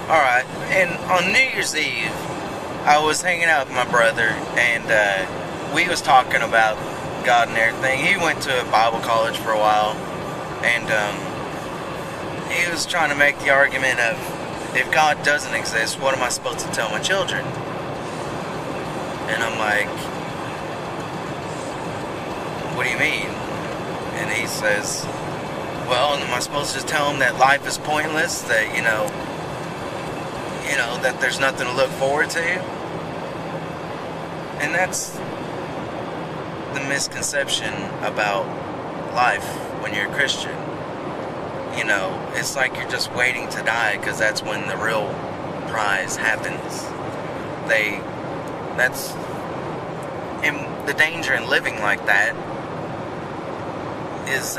Alright, and on New Year's Eve, I was hanging out with my brother, and we was talking about God and everything. He went to a Bible college for a while, and he was trying to make the argument of, if God doesn't exist, what am I supposed to tell my children? And I'm like, what do you mean? And he says, well, am I supposed to just tell them that life is pointless, that, that there's nothing to look forward to? And that's the misconception about life when you're a Christian. It's like you're just waiting to die, because that's when the real prize happens. And the danger in living like that is,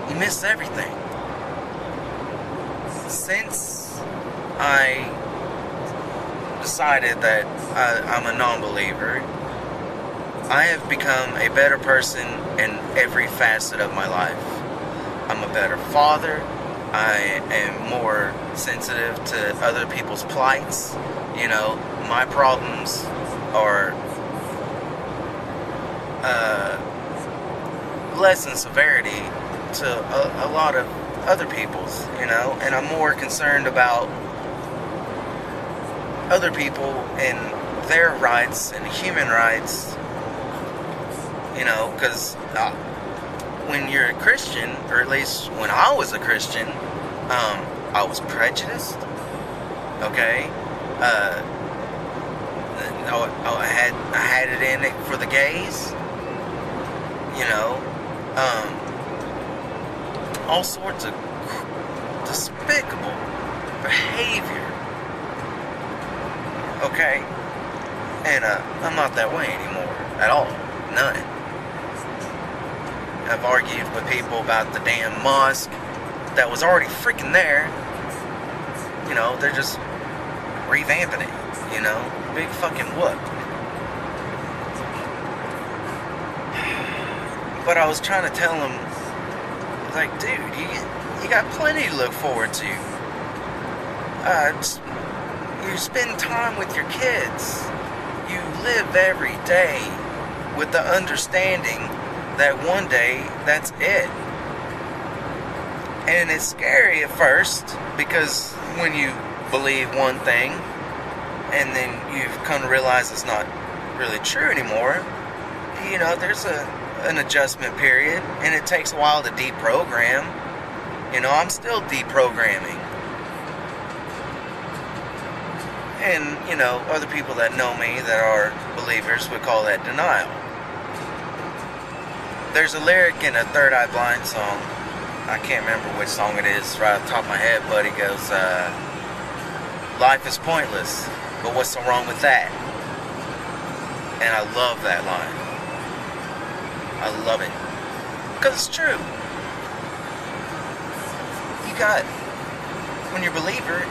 you miss everything. Since I decided that I'm a non-believer, I have become a better person in every facet of my life. I'm a better father. I am more sensitive to other people's plights. My problems are less in severity to a lot of other people's, and I'm more concerned about other people and their rights and human rights, because when you're a Christian, or at least when I was a Christian, I was prejudiced, okay? I had it in it for the gays, all sorts of despicable behavior, okay? And I'm not that way anymore at all. None. I've argued with people about the damn mosque that was already freaking there. They're just revamping it, big fucking whoop. But I was trying to tell him, like, dude, you got plenty to look forward to. You spend time with your kids. You live every day with the understanding that one day that's it. And it's scary at first, because when you believe one thing and then you've come to realize it's not really true anymore, there's an adjustment period, and it takes a while to deprogram. I'm still deprogramming. And, other people that know me that are believers would call that denial. There's a lyric in a Third Eye Blind song. I can't remember which song it is right off the top of my head, but it goes, life is pointless, but what's so wrong with that? And I love that line. I love it. Because it's true. When you're a believer,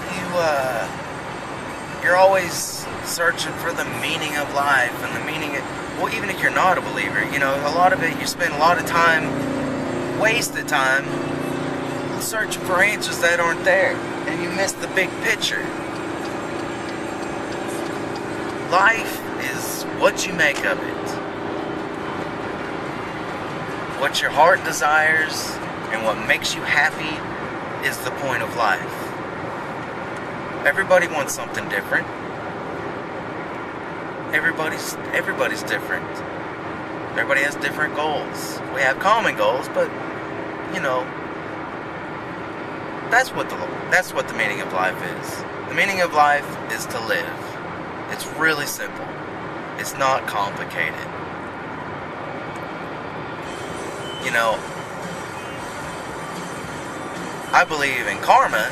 you're always searching for the meaning of life and the meaning of, well, even if you're not a believer, a lot of it, you spend a lot of time, wasted time, searching for answers that aren't there, and you miss the big picture. Life is what you make of it. What your heart desires and what makes you happy is the point of life. Everybody wants something different. Everybody's different. Everybody has different goals. We have common goals, but that's what the meaning of life is. The meaning of life is to live. It's really simple. It's not complicated. I believe in karma.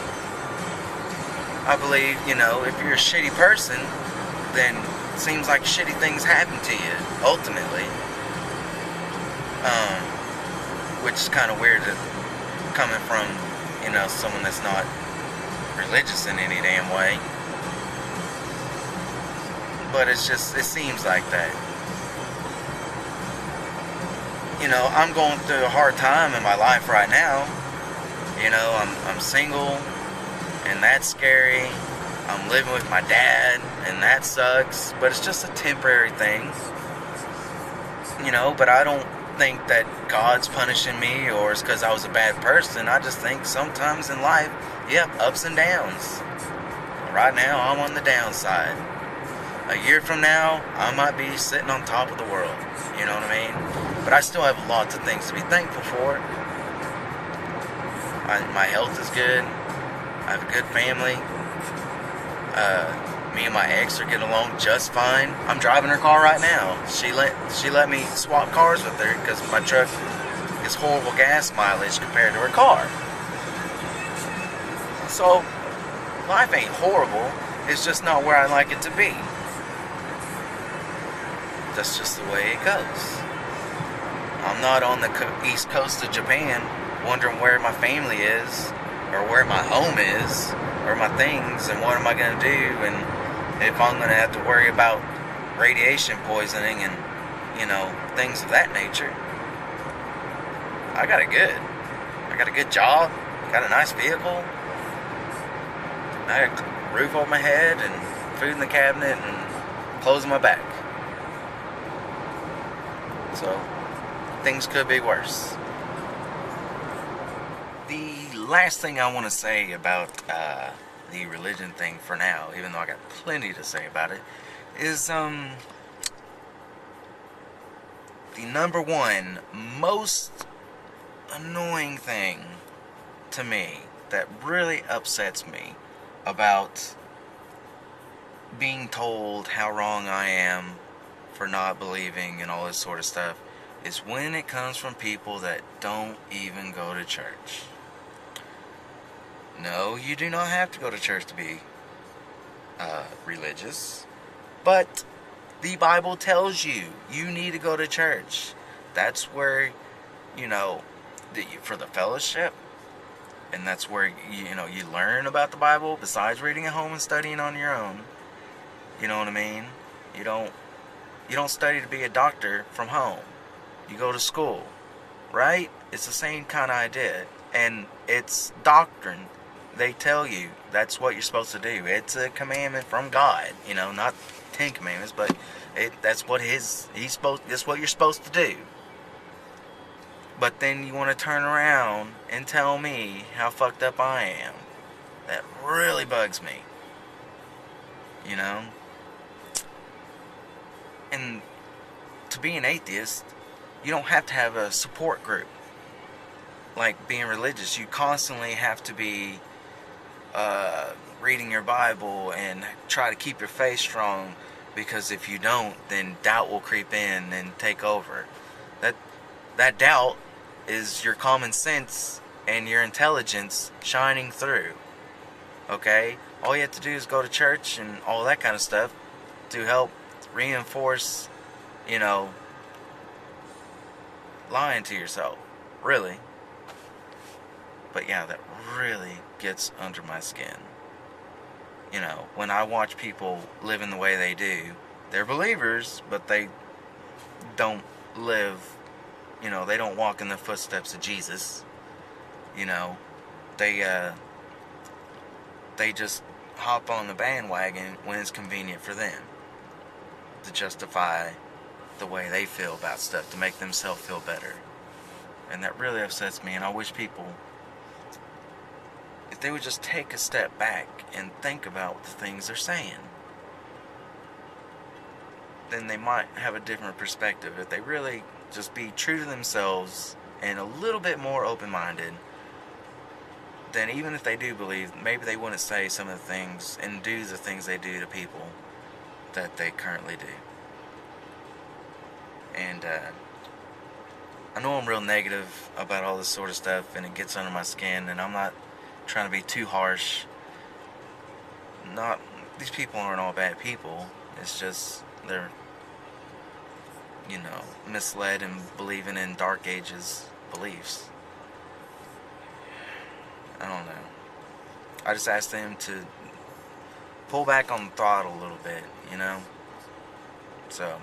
I believe, if you're a shitty person, then it seems like shitty things happen to you, ultimately. Which is kind of weird coming from, someone that's not religious in any damn way. But it seems like that. I'm going through a hard time in my life right now. I'm single. and that's scary. I'm living with my dad, and that sucks, but it's just a temporary thing, but I don't think that God's punishing me or it's because I was a bad person. I just think sometimes in life, ups and downs. Right now, I'm on the downside. A year from now, I might be sitting on top of the world. You know what I mean? But I still have lots of things to be thankful for. My health is good. I have a good family. Me and my ex are getting along just fine. I'm driving her car right now. She let me swap cars with her because my truck is horrible gas mileage compared to her car. So, life ain't horrible. It's just not where I like it to be. That's just the way it goes. I'm not on the east coast of Japan wondering where my family is or where my home is or my things and what am I going to do and if I'm going to have to worry about radiation poisoning and, things of that nature. I got it good. I got a good job. Got a nice vehicle. I got a roof over my head and food in the cabinet and clothes on my back. So, things could be worse. The last thing I want to say about the religion thing for now, even though I got plenty to say about it, is the number one most annoying thing to me that really upsets me about being told how wrong I am for not believing and all this sort of stuff is when it comes from people that don't even go to church. No, you do not have to go to church to be religious, but the Bible tells you need to go to church. That's where, for the fellowship, and that's where you learn about the Bible besides reading at home and studying on your own. You know what I mean? You don't study to be a doctor from home. You go to school, right? It's the same kind of idea, and it's doctrine. They tell you that's what you're supposed to do. It's a commandment from God, not 10 commandments, but that's what that's what you're supposed to do. But then you want to turn around and tell me how fucked up I am. That really bugs me. And to be an atheist, you don't have to have a support group. Like being religious, you constantly have to be reading your Bible and try to keep your faith strong, because if you don't, then doubt will creep in and take over. That doubt is your common sense and your intelligence shining through. Okay? All you have to do is go to church and all that kind of stuff to help reinforce, lying to yourself. Really. But yeah, that really gets under my skin. When I watch people living the way they do, they're believers, but they don't live, they don't walk in the footsteps of Jesus. They just hop on the bandwagon when it's convenient for them to justify the way they feel about stuff, to make themselves feel better. And that really upsets me, and I wish people, if they would just take a step back and think about the things they're saying, then they might have a different perspective. If they really just be true to themselves and a little bit more open-minded, then even if they do believe, maybe they wouldn't say some of the things and do the things they do to people that they currently do. And I know I'm real negative about all this sort of stuff, and it gets under my skin, and I'm not trying to be too harsh. These people aren't all bad people. It's just they're, misled and believing in dark ages beliefs. I don't know. I just ask them to pull back on the throttle a little bit, So